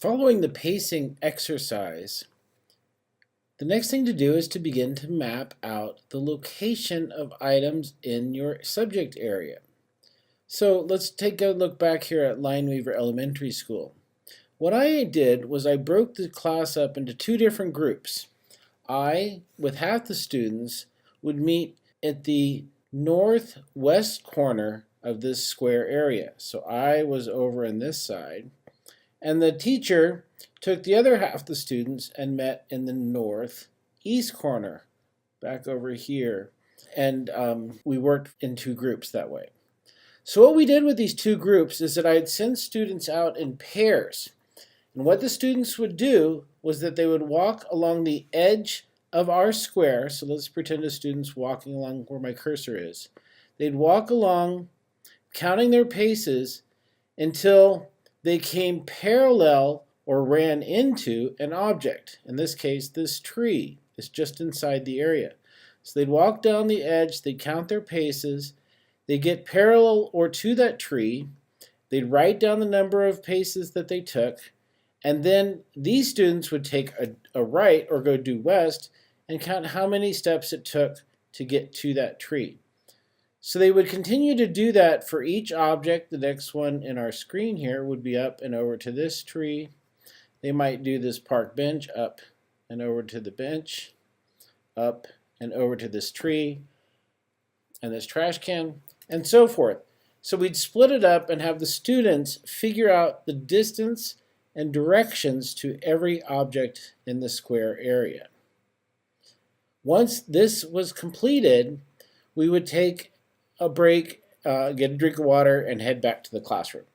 Following the pacing exercise, the next thing to do is to begin to map out the location of items in your subject area. So let's take a look back here at Lineweaver Elementary School. What I did was I broke the class up into two different groups. I, with half the students, would meet at the northwest corner of this square area. So I was over on this side. And the teacher took the other half of the students and met in the northeast corner, back over here. And we worked in two groups that way. So what we did with these two groups is that I'd send students out in pairs. And what the students would do was that they would walk along the edge of our square. So let's pretend a student's walking along where my cursor is. They'd walk along, counting their paces until they came parallel or ran into an object. In this case, this tree is just inside the area. So they'd walk down the edge, they'd count their paces, they'd get parallel or to that tree, they'd write down the number of paces that they took, and then these students would take a right or go due west and count how many steps it took to get to that tree. So they would continue to do that for each object. The next one in our screen here would be up and over to this tree. They might do this park bench, up and over to the bench, up and over to this tree, and this trash can, and so forth. So we'd split it up and have the students figure out the distance and directions to every object in the square area. Once this was completed, we would take a break, get a drink of water, and head back to the classroom.